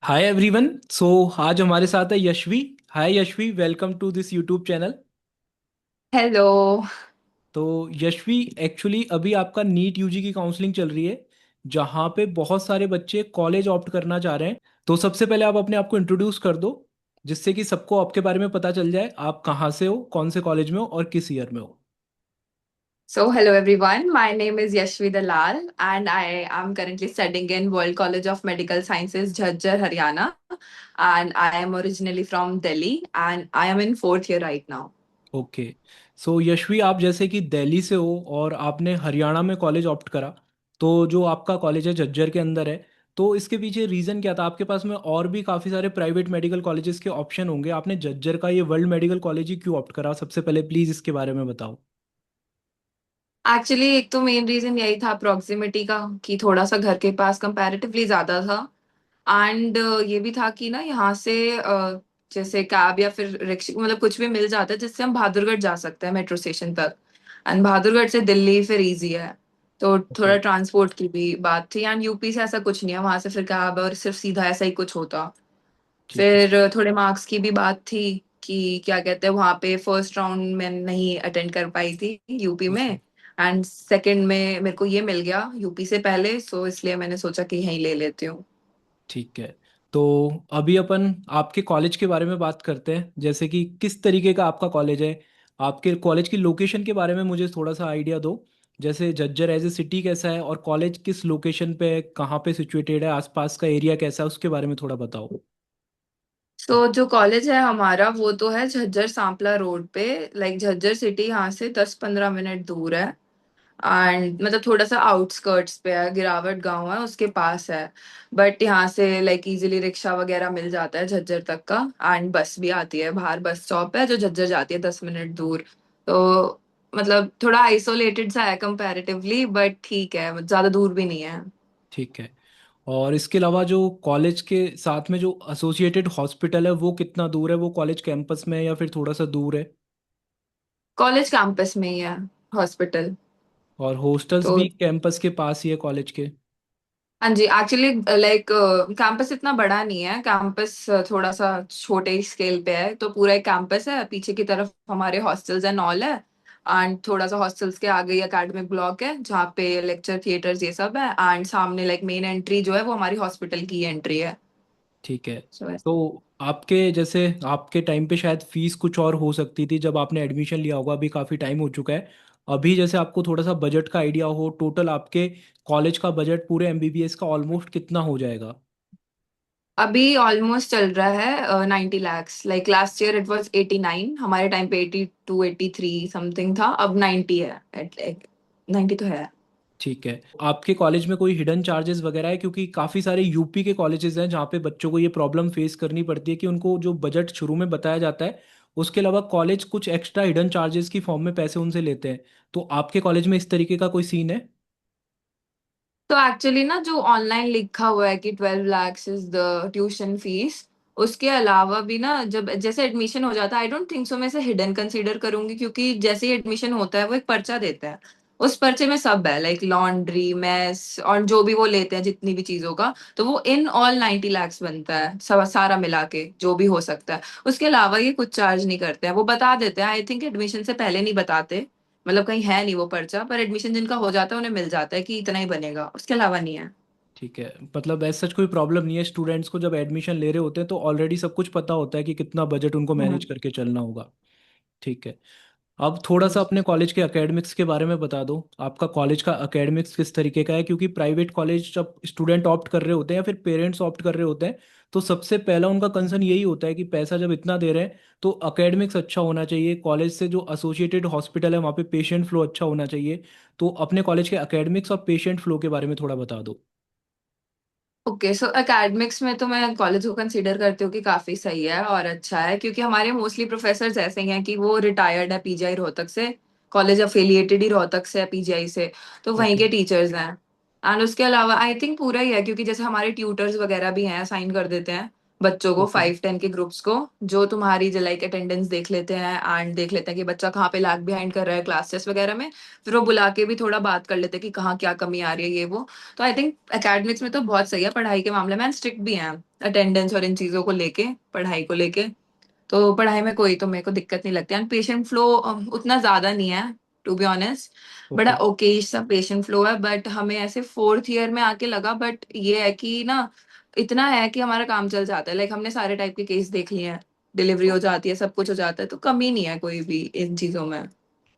Hi everyone. सो आज हमारे साथ है Yashvi. Hi Yashvi, welcome to this YouTube channel. Hello. तो यशवी, एक्चुअली अभी आपका नीट यूजी की काउंसलिंग चल रही है, जहाँ पे बहुत सारे बच्चे कॉलेज ऑप्ट करना चाह रहे हैं। तो सबसे पहले आप अपने आप को इंट्रोड्यूस कर दो, जिससे कि सबको आपके बारे में पता चल जाए, आप कहाँ से हो, कौन से कॉलेज में हो और किस ईयर में हो। So, hello everyone. My name is Yashvi Dalal, and I am currently studying in World College of Medical Sciences, Jhajjar, Haryana. And I am originally from Delhi, and I am in fourth year right now. Okay. So Yashvi, आप जैसे कि दिल्ली से हो और आपने हरियाणा में college opt करा, तो जो आपका कॉलेज है झज्जर के अंदर है, तो इसके पीछे रीज़न क्या था? आपके पास में और भी काफ़ी सारे प्राइवेट मेडिकल कॉलेजेस के ऑप्शन होंगे, आपने झज्जर का ये वर्ल्ड मेडिकल कॉलेज ही क्यों ऑप्ट करा? सबसे पहले प्लीज़ इसके बारे में बताओ। एक्चुअली एक तो मेन रीजन यही था प्रॉक्सिमिटी का, कि थोड़ा सा घर के पास कंपैरेटिवली ज्यादा था। एंड ये भी था कि ना यहाँ से जैसे कैब या फिर रिक्शा मतलब कुछ भी मिल जाता है जिससे हम बहादुरगढ़ जा सकते हैं मेट्रो स्टेशन तक। एंड बहादुरगढ़ से दिल्ली फिर इजी है। तो ओके। थोड़ा ट्रांसपोर्ट की भी बात थी। एंड यूपी से ऐसा कुछ नहीं है, वहां से फिर कैब और सिर्फ सीधा ऐसा ही कुछ होता। ठीक है। फिर थोड़े मार्क्स की भी बात थी कि क्या कहते हैं, वहां पे फर्स्ट राउंड में नहीं अटेंड कर पाई थी यूपी में। ओके। एंड सेकंड में मेरे को ये मिल गया यूपी से पहले, सो इसलिए मैंने सोचा कि यहीं ले लेती हूँ। ठीक है। तो अभी अपन आपके कॉलेज के बारे में बात करते हैं, जैसे कि किस तरीके का आपका कॉलेज है। आपके कॉलेज की लोकेशन के बारे में मुझे थोड़ा सा आइडिया दो। जैसे झज्जर एज ए सिटी कैसा है, और कॉलेज किस लोकेशन पे है, कहाँ पे सिचुएटेड है, आसपास का एरिया कैसा है, उसके बारे में थोड़ा बताओ। तो जो कॉलेज है हमारा वो तो है झज्जर सांपला रोड पे। लाइक झज्जर सिटी यहाँ से 10-15 मिनट दूर है। एंड मतलब थोड़ा सा आउटस्कर्ट्स पे है, गिरावट गांव है उसके पास है। बट यहाँ से लाइक इजीली रिक्शा वगैरह मिल जाता है झज्जर तक का। एंड बस भी आती है, बाहर बस स्टॉप है जो झज्जर जाती है 10 मिनट दूर। तो मतलब थोड़ा आइसोलेटेड सा है कंपैरेटिवली, बट ठीक है, ज्यादा दूर भी नहीं है। ठीक है। और इसके अलावा जो कॉलेज के साथ में जो एसोसिएटेड हॉस्पिटल है, वो कितना दूर है? वो कॉलेज कैंपस में है या फिर थोड़ा सा दूर है? कॉलेज कैंपस में ही है हॉस्पिटल। और हॉस्टल्स तो भी कैंपस के पास ही है कॉलेज के? हाँ जी, एक्चुअली लाइक कैंपस इतना बड़ा नहीं है। कैंपस थोड़ा सा छोटे स्केल पे है। तो पूरा एक कैंपस है, पीछे की तरफ हमारे हॉस्टल्स एंड ऑल है। एंड थोड़ा सा हॉस्टल्स के आगे ही एकेडमिक ब्लॉक है जहाँ पे लेक्चर थिएटर्स ये सब है। एंड सामने लाइक मेन एंट्री जो है वो हमारी हॉस्पिटल की एंट्री है। ठीक है। सो तो आपके जैसे आपके टाइम पे शायद फीस कुछ और हो सकती थी जब आपने एडमिशन लिया होगा, अभी काफ़ी टाइम हो चुका है। अभी जैसे आपको थोड़ा सा बजट का आइडिया हो, टोटल आपके कॉलेज का बजट पूरे एमबीबीएस का ऑलमोस्ट कितना हो जाएगा? अभी ऑलमोस्ट चल रहा है 90 lakhs। Like last year it was 89, हमारे टाइम पे 82-83 समथिंग था, अब 90 है। 90 तो है। ठीक है। आपके कॉलेज में कोई हिडन चार्जेस वगैरह है? क्योंकि काफ़ी सारे यूपी के कॉलेजेस हैं जहाँ पे बच्चों को ये प्रॉब्लम फेस करनी पड़ती है कि उनको जो बजट शुरू में बताया जाता है, उसके अलावा कॉलेज कुछ एक्स्ट्रा हिडन चार्जेस की फॉर्म में पैसे उनसे लेते हैं। तो आपके कॉलेज में इस तरीके का कोई सीन है? तो एक्चुअली ना जो ऑनलाइन लिखा हुआ है कि 12 lakhs is the tuition fees, उसके अलावा भी ना जब जैसे एडमिशन हो जाता है, आई डोंट थिंक सो मैं इसे हिडन कंसीडर करूंगी, क्योंकि जैसे ही एडमिशन होता है वो एक पर्चा देता है। उस पर्चे में सब है, लाइक लॉन्ड्री मेस और जो भी वो लेते हैं जितनी भी चीजों का। तो वो इन ऑल 90 lakhs बनता है, सब सारा मिला के जो भी हो सकता है। उसके अलावा ये कुछ चार्ज नहीं करते हैं, वो बता देते हैं। आई थिंक एडमिशन से पहले नहीं बताते, मतलब कहीं है नहीं वो पर्चा, पर एडमिशन जिनका हो जाता है उन्हें मिल जाता है कि इतना ही बनेगा, उसके अलावा नहीं है। ठीक है। मतलब ऐसा कोई प्रॉब्लम नहीं है, स्टूडेंट्स को जब एडमिशन ले रहे होते हैं तो ऑलरेडी सब कुछ पता होता है कि कितना बजट उनको मैनेज हम्म। करके चलना होगा। ठीक है। अब थोड़ा सा हाँ। अपने कॉलेज के एकेडमिक्स के बारे में बता दो। आपका कॉलेज का एकेडमिक्स किस तरीके का है? क्योंकि प्राइवेट कॉलेज जब स्टूडेंट ऑप्ट कर रहे होते हैं या फिर पेरेंट्स ऑप्ट कर रहे होते हैं, तो सबसे पहला उनका कंसर्न यही होता है कि पैसा जब इतना दे रहे हैं तो एकेडमिक्स अच्छा होना चाहिए, कॉलेज से जो एसोसिएटेड हॉस्पिटल है वहाँ पे पेशेंट फ्लो अच्छा होना चाहिए। तो अपने कॉलेज के एकेडमिक्स और पेशेंट फ्लो के बारे में थोड़ा बता दो। ओके, सो एकेडमिक्स में तो मैं कॉलेज को कंसीडर करती हूँ कि काफी सही है और अच्छा है, क्योंकि हमारे मोस्टली प्रोफेसर ऐसे ही हैं कि वो रिटायर्ड है पीजीआई रोहतक से। कॉलेज अफिलिएटेड ही रोहतक से है पीजीआई से। तो वहीं ओके। के टीचर्स हैं। एंड उसके अलावा आई थिंक पूरा ही है, क्योंकि जैसे हमारे ट्यूटर्स वगैरह भी हैं, साइन कर देते हैं। बच्चों को, ओके। 5-10 के ग्रुप्स को, जो तुम्हारी लाइक अटेंडेंस देख लेते हैं एंड देख लेते हैं कि बच्चा कहाँ पे लैग बिहाइंड कर रहा है क्लास टेस्ट वगैरह में। फिर वो बुला के भी थोड़ा बात कर लेते हैं कि कहाँ क्या कमी आ रही है ये वो। तो आई थिंक एकेडमिक्स में तो बहुत सही है पढ़ाई के मामले में, स्ट्रिक्ट भी हैं अटेंडेंस और इन चीजों को लेके, पढ़ाई को लेके। तो पढ़ाई में कोई तो मेरे को दिक्कत नहीं लगती, एंड पेशेंट फ्लो उतना ज्यादा नहीं है, टू बी ऑनेस्ट। बड़ा ओके। ओके सा पेशेंट फ्लो है, बट हमें ऐसे 4th ईयर में आके लगा, बट ये है कि ना इतना है कि हमारा काम चल जाता है, लाइक हमने सारे टाइप के केस देख लिए हैं, डिलीवरी हो जाती है, सब कुछ हो जाता है, तो कमी नहीं है कोई भी इन चीजों में।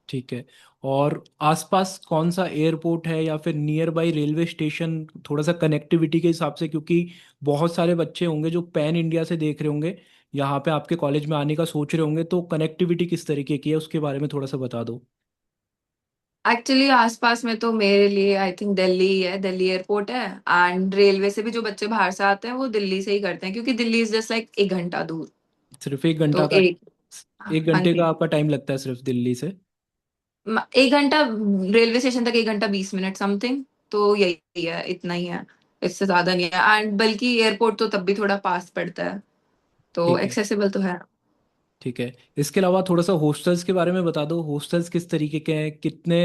ठीक है। और आसपास कौन सा एयरपोर्ट है या फिर नियर बाई रेलवे स्टेशन, थोड़ा सा कनेक्टिविटी के हिसाब से, क्योंकि बहुत सारे बच्चे होंगे जो पैन इंडिया से देख रहे होंगे, यहाँ पे आपके कॉलेज में आने का सोच रहे होंगे, तो कनेक्टिविटी किस तरीके की है उसके बारे में थोड़ा सा बता दो। एक्चुअली आसपास में तो मेरे लिए आई थिंक दिल्ली ही है, दिल्ली एयरपोर्ट है। एंड रेलवे से भी जो बच्चे बाहर से आते हैं वो दिल्ली से ही करते हैं, क्योंकि दिल्ली इज जस्ट लाइक 1 घंटा दूर। सिर्फ 1 घंटा तो का? एक, 1 घंटे हाँ का आपका टाइम लगता है सिर्फ दिल्ली से? 1 घंटा, रेलवे स्टेशन तक 1 घंटा 20 मिनट समथिंग। तो यही है, इतना ही है, इससे ज्यादा नहीं है। एंड बल्कि एयरपोर्ट तो तब भी थोड़ा पास पड़ता है, तो ठीक है। एक्सेसिबल तो है। ठीक है। इसके अलावा थोड़ा सा हॉस्टल्स के बारे में बता दो। हॉस्टल्स किस तरीके के हैं, कितने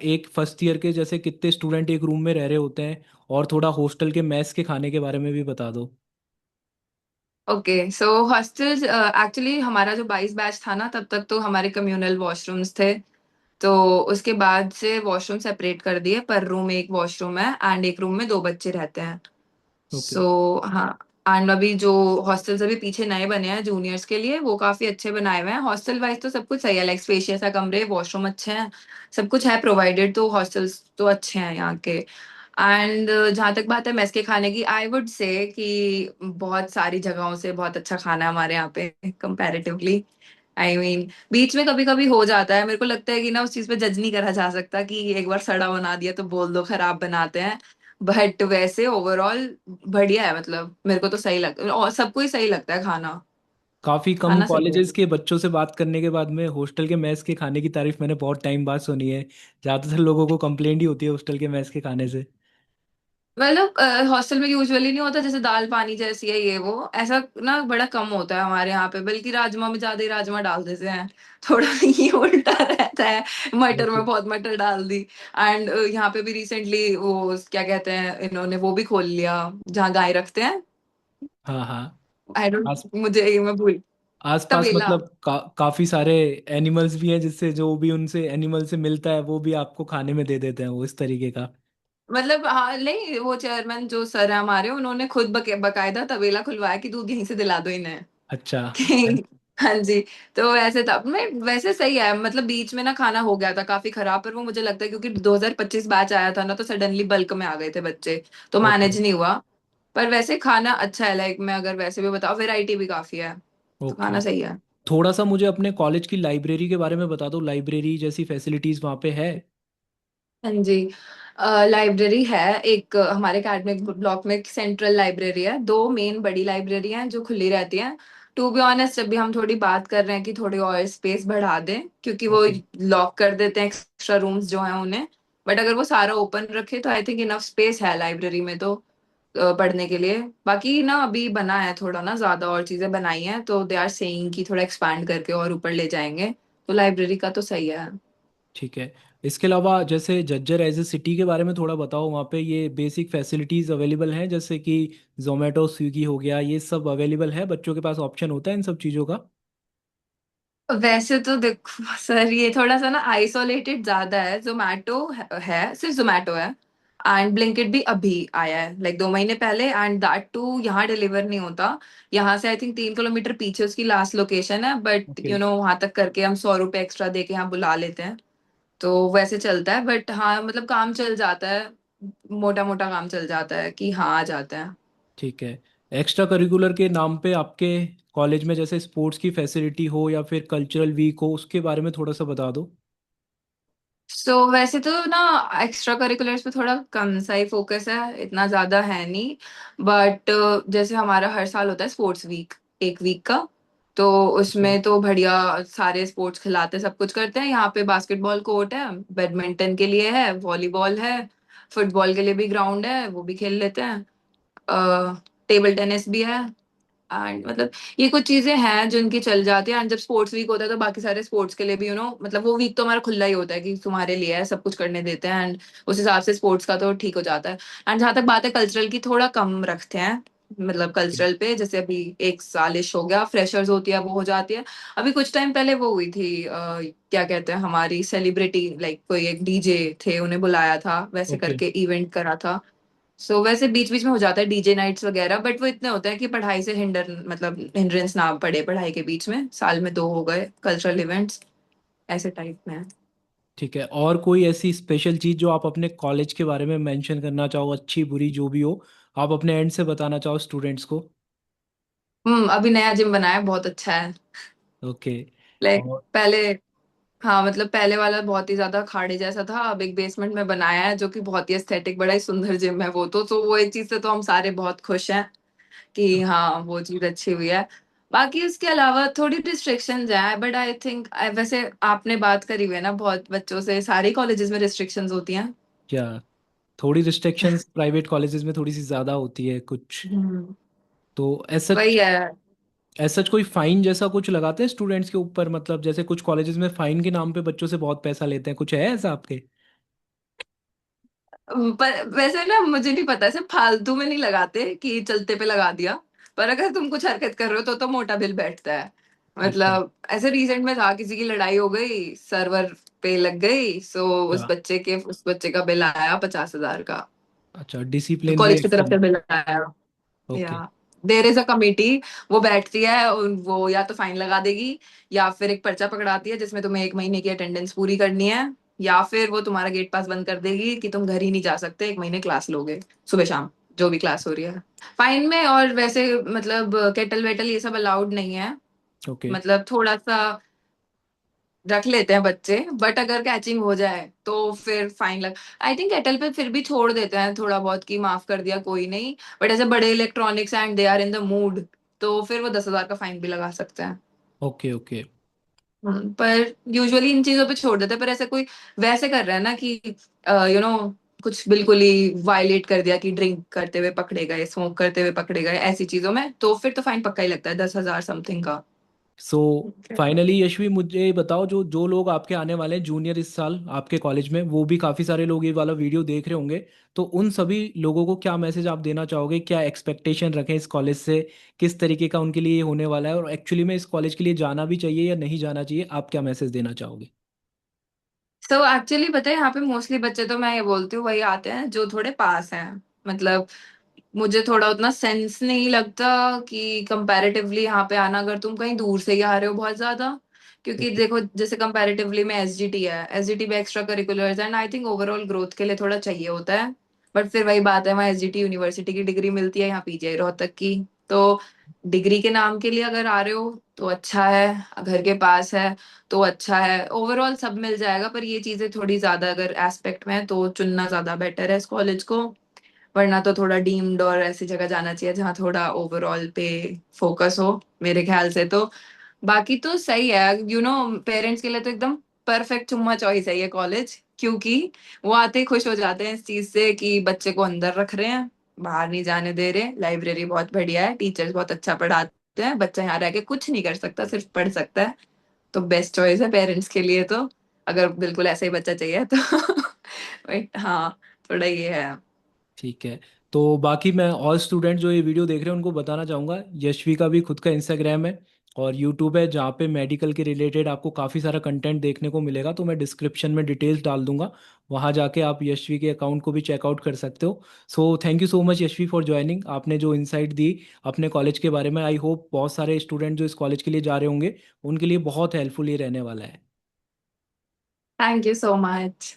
एक फर्स्ट ईयर के जैसे कितने स्टूडेंट एक रूम में रह रहे होते हैं, और थोड़ा हॉस्टल के मेस के खाने के बारे में भी बता दो। ओके, सो हॉस्टल्स, एक्चुअली हमारा जो 22 बैच था ना, तब तक तो हमारे कम्युनल वॉशरूम्स थे। तो उसके बाद से वॉशरूम सेपरेट कर दिए, पर रूम एक वॉशरूम है एंड एक रूम में 2 बच्चे रहते हैं। ओके। सो हाँ, एंड अभी जो हॉस्टल्स अभी पीछे नए बने हैं जूनियर्स के लिए, वो काफी अच्छे बनाए हुए हैं। हॉस्टल वाइज तो सब कुछ सही है, लाइक स्पेशियस है कमरे, वॉशरूम अच्छे हैं, सब कुछ है प्रोवाइडेड, तो हॉस्टल्स तो अच्छे हैं यहाँ के। एंड जहाँ तक बात है मेस के खाने की, आई वुड से कि बहुत सारी जगहों से बहुत अच्छा खाना है हमारे यहाँ पे कंपैरेटिवली। आई मीन बीच में कभी कभी हो जाता है, मेरे को लगता है कि ना उस चीज पे जज नहीं करा जा सकता कि एक बार सड़ा बना दिया तो बोल दो खराब बनाते हैं। बट वैसे ओवरऑल बढ़िया है, मतलब मेरे को तो सही लगता है और सबको ही सही लगता है खाना। काफ़ी कम खाना सही है। कॉलेजेस के बच्चों से बात करने के बाद में हॉस्टल के मेस के खाने की तारीफ मैंने बहुत टाइम बाद सुनी है। ज़्यादातर लोगों को कंप्लेंट ही होती है हॉस्टल के मेस के खाने से। मतलब हॉस्टल में यूजुअली नहीं होता, जैसे दाल पानी जैसी है ये वो, ऐसा ना बड़ा कम होता है हमारे यहाँ पे, बल्कि राजमा में ज्यादा ही राजमा डाल देते हैं। थोड़ा ये उल्टा रहता है, मटर ओके। में बहुत मटर डाल दी। एंड यहाँ पे भी रिसेंटली वो क्या कहते हैं, इन्होंने वो भी खोल लिया जहाँ गाय रखते हैं। हाँ हाँ। आई डोंट, आस मुझे ये मैं भूल, आसपास तबेला। मतलब काफ़ी सारे एनिमल्स भी हैं, जिससे जो भी उनसे एनिमल से मिलता है वो भी आपको खाने में दे देते हैं, वो इस तरीके का? मतलब हाँ, नहीं वो चेयरमैन जो सर है हमारे, उन्होंने खुद बकायदा तबेला खुलवाया कि दूध यहीं से दिला दो इन्हें। अच्छा। कि हाँ जी। तो वैसे था, मैं वैसे सही है, मतलब बीच में ना खाना हो गया था काफी खराब, पर वो मुझे लगता है क्योंकि 2025 बैच आया था ना, तो सडनली बल्क में आ गए थे बच्चे, तो ओके। मैनेज नहीं हुआ। पर वैसे खाना अच्छा है, लाइक मैं अगर वैसे भी बताऊँ, वैरायटी भी काफी है, तो ओके। खाना सही है। थोड़ा सा मुझे अपने कॉलेज की लाइब्रेरी के बारे में बता दो। लाइब्रेरी जैसी फैसिलिटीज़ वहाँ पे है? हाँ जी, लाइब्रेरी है एक, हमारे एकेडमिक ब्लॉक में एक सेंट्रल लाइब्रेरी है, 2 मेन बड़ी लाइब्रेरी हैं जो खुली रहती हैं। टू बी ऑनेस्ट, जब भी हम थोड़ी बात कर रहे हैं कि थोड़ी और स्पेस बढ़ा दें, क्योंकि वो ओके। लॉक कर देते हैं एक्स्ट्रा रूम्स जो हैं उन्हें। बट अगर वो सारा ओपन रखे तो आई थिंक इनफ स्पेस है लाइब्रेरी में, तो पढ़ने के लिए। बाकी ना अभी बना है थोड़ा ना, ज्यादा और चीजें बनाई हैं, तो दे आर सेइंग कि थोड़ा एक्सपैंड करके और ऊपर ले जाएंगे, तो लाइब्रेरी का तो सही है। ठीक है। इसके अलावा जैसे जज्जर एज ए सिटी के बारे में थोड़ा बताओ। वहाँ पे ये बेसिक फैसिलिटीज़ अवेलेबल हैं, जैसे कि जोमेटो स्विगी हो गया, ये सब अवेलेबल है? बच्चों के पास ऑप्शन होता है इन सब चीज़ों का? वैसे तो देखो सर, ये थोड़ा सा ना आइसोलेटेड ज्यादा है, जोमेटो है, सिर्फ जोमेटो है। एंड ब्लिंकिट भी अभी आया है, लाइक 2 महीने पहले, एंड दैट टू यहाँ डिलीवर नहीं होता। यहाँ से आई थिंक 3 किलोमीटर पीछे उसकी लास्ट लोकेशन है, बट ओके। वहां तक करके हम 100 रुपए एक्स्ट्रा दे के यहाँ बुला लेते हैं। तो वैसे चलता है, बट हाँ मतलब काम चल जाता है, मोटा मोटा काम चल जाता है कि हाँ आ जाते हैं। ठीक है। एक्स्ट्रा करिकुलर के नाम पे आपके कॉलेज में जैसे स्पोर्ट्स की फैसिलिटी हो या फिर कल्चरल वीक हो, उसके बारे में थोड़ा सा बता दो। वैसे तो ना एक्स्ट्रा करिकुलर्स पे थोड़ा कम सा ही फोकस है, इतना ज्यादा है नहीं। बट जैसे हमारा हर साल होता है स्पोर्ट्स वीक, 1 वीक का, तो अच्छा। उसमें तो बढ़िया सारे स्पोर्ट्स खिलाते हैं, सब कुछ करते हैं। यहाँ पे बास्केटबॉल कोर्ट है, बैडमिंटन के लिए है, वॉलीबॉल है, फुटबॉल के लिए भी ग्राउंड है, वो भी खेल लेते हैं। टेबल टेनिस भी है, एंड मतलब ये कुछ चीजें हैं जो इनकी चल जाती है। एंड जब स्पोर्ट्स वीक होता है तो बाकी सारे स्पोर्ट्स के लिए भी मतलब वो वीक तो हमारा खुला ही होता है कि तुम्हारे लिए है, सब कुछ करने देते हैं। एंड उस हिसाब से स्पोर्ट्स का तो ठीक हो जाता है। एंड जहां तक बात है कल्चरल की, थोड़ा कम रखते हैं मतलब कल्चरल पे। जैसे अभी एक सालिश हो गया, फ्रेशर्स होती है वो हो जाती है। अभी कुछ टाइम पहले वो हुई थी क्या कहते हैं, हमारी सेलिब्रिटी लाइक कोई एक डीजे थे, उन्हें बुलाया था वैसे ओके। करके इवेंट करा था। सो वैसे बीच बीच में हो जाता है डीजे नाइट्स वगैरह, बट वो इतने होते हैं कि पढ़ाई से हिंडर मतलब हिंड्रेंस ना पड़े पढ़ाई के बीच में। साल में 2 हो गए कल्चरल इवेंट्स, ऐसे टाइप में है। ठीक है, और कोई ऐसी स्पेशल चीज़ जो आप अपने कॉलेज के बारे में मेंशन करना चाहो, अच्छी बुरी जो भी हो, आप अपने एंड से बताना चाहो स्टूडेंट्स को? अभी नया जिम बनाया है, बहुत अच्छा है। ओके। लाइक और पहले, हाँ मतलब पहले वाला बहुत ही ज्यादा खाड़ी जैसा था, अब एक बेसमेंट में बनाया है जो कि बहुत ही एस्थेटिक, बड़ा ही सुंदर जिम है वो तो वो एक चीज से तो हम सारे बहुत खुश हैं कि हाँ वो चीज अच्छी हुई है। बाकी उसके अलावा थोड़ी रिस्ट्रिक्शंस हैं, बट आई थिंक वैसे आपने बात करी हुई है ना बहुत बच्चों से, सारे कॉलेजेस में रिस्ट्रिक्शंस होती हैं। क्या थोड़ी रिस्ट्रिक्शंस प्राइवेट कॉलेजेस में थोड़ी सी ज़्यादा होती है कुछ, हम्म, तो ऐसा वही है। ऐसा कोई फाइन जैसा कुछ लगाते हैं स्टूडेंट्स के ऊपर? मतलब जैसे कुछ कॉलेजेस में फाइन के नाम पे बच्चों से बहुत पैसा लेते हैं, कुछ है ऐसा आपके? पर वैसे ना मुझे नहीं पता, ऐसे फालतू में नहीं लगाते कि चलते पे लगा दिया। पर अगर तुम कुछ हरकत कर रहे हो तो मोटा बिल बैठता है। अच्छा। मतलब ऐसे रिसेंट में था, किसी की लड़ाई हो गई, सर्वर पे लग गई, सो क्या? उस बच्चे का बिल आया 50,000 का। अच्छा, तो डिसिप्लिनरी कॉलेज की तरफ एक्शन। से बिल आया। ओके। या देयर इज अ कमिटी, वो बैठती है और वो या तो फाइन लगा देगी, या फिर एक पर्चा पकड़ाती है जिसमें तुम्हें 1 महीने की अटेंडेंस पूरी करनी है, या फिर वो तुम्हारा गेट पास बंद कर देगी कि तुम घर ही नहीं जा सकते 1 महीने क्लास लोगे, सुबह शाम जो भी क्लास हो रही है फाइन में। और वैसे मतलब केटल वेटल ये सब अलाउड नहीं है। ओके। मतलब थोड़ा सा रख लेते हैं बच्चे, बट अगर कैचिंग हो जाए तो फिर फाइन लग। आई थिंक एयरटेल पे फिर भी छोड़ देते हैं थोड़ा बहुत कि माफ कर दिया कोई नहीं, बट ऐसे बड़े electronics and they are in the mood तो फिर वो 10,000 का फाइन भी लगा सकते हैं। ओके। ओके। पर यूजुअली इन चीजों पे छोड़ देते हैं। पर ऐसे कोई वैसे कर रहा है ना कि कुछ बिल्कुल ही वायलेट कर दिया कि ड्रिंक करते हुए पकड़े गए, स्मोक करते हुए पकड़े गए, ऐसी चीजों में तो फिर तो फाइन पक्का ही लगता है 10,000 समथिंग का। सो फाइनली यशवी, मुझे ये बताओ, जो जो लोग आपके आने वाले हैं जूनियर इस साल आपके कॉलेज में, वो भी काफ़ी सारे लोग ये वाला वीडियो देख रहे होंगे, तो उन सभी लोगों को क्या मैसेज आप देना चाहोगे? क्या एक्सपेक्टेशन रखें इस कॉलेज से? किस तरीके का उनके लिए ये होने वाला है, और एक्चुअली में इस कॉलेज के लिए जाना भी चाहिए या नहीं जाना चाहिए? आप क्या मैसेज देना चाहोगे? तो एक्चुअली पता है यहाँ पे मोस्टली बच्चे तो मैं ये बोलती हूँ वही आते हैं जो थोड़े पास हैं। मतलब मुझे थोड़ा उतना सेंस नहीं लगता कि कंपैरेटिवली यहाँ पे आना, अगर तुम कहीं दूर से ही आ रहे हो बहुत ज्यादा। क्योंकि ओके। देखो जैसे कंपैरेटिवली में एसजीटी है, एसजीटी भी extra curriculars and I think overall growth के लिए थोड़ा चाहिए होता है। बट फिर वही बात है, वहाँ एसजीटी यूनिवर्सिटी की डिग्री मिलती है, यहाँ पीजीआई रोहतक की। तो डिग्री के नाम के लिए अगर आ रहे हो तो अच्छा है, घर के पास है तो अच्छा है, ओवरऑल सब मिल जाएगा। पर ये चीजें थोड़ी ज्यादा अगर एस्पेक्ट में है तो चुनना ज्यादा बेटर है इस कॉलेज को। वरना तो थोड़ा डीम्ड और ऐसी जगह जाना चाहिए जहाँ थोड़ा ओवरऑल पे फोकस हो मेरे ख्याल से तो। बाकी तो सही है, पेरेंट्स के लिए तो एकदम परफेक्ट चुम्मा चॉइस है ये कॉलेज, क्योंकि वो आते ही खुश हो जाते हैं इस चीज से कि बच्चे को अंदर रख रहे हैं, बाहर नहीं जाने दे रहे, लाइब्रेरी बहुत बढ़िया है, टीचर्स बहुत अच्छा पढ़ाते हैं, बच्चा यहाँ रह के कुछ नहीं कर सकता सिर्फ पढ़ सकता है। तो बेस्ट चॉइस है पेरेंट्स के लिए तो, अगर बिल्कुल ऐसा ही बच्चा चाहिए तो बट हाँ, थोड़ा ये है। ठीक है। तो बाकी मैं और स्टूडेंट जो ये वीडियो देख रहे हैं उनको बताना चाहूँगा, यशवी का भी खुद का इंस्टाग्राम है और यूट्यूब है, जहाँ पे मेडिकल के रिलेटेड आपको काफ़ी सारा कंटेंट देखने को मिलेगा, तो मैं डिस्क्रिप्शन में डिटेल्स डाल दूंगा, वहाँ जाके आप यशवी के अकाउंट को भी चेकआउट कर सकते हो। So thank you so much Yashvi for joining. आपने जो इंसाइट दी अपने कॉलेज के बारे में, आई होप बहुत सारे स्टूडेंट जो इस कॉलेज के लिए जा रहे होंगे उनके लिए बहुत हेल्पफुल ये रहने वाला है। Thank you so much.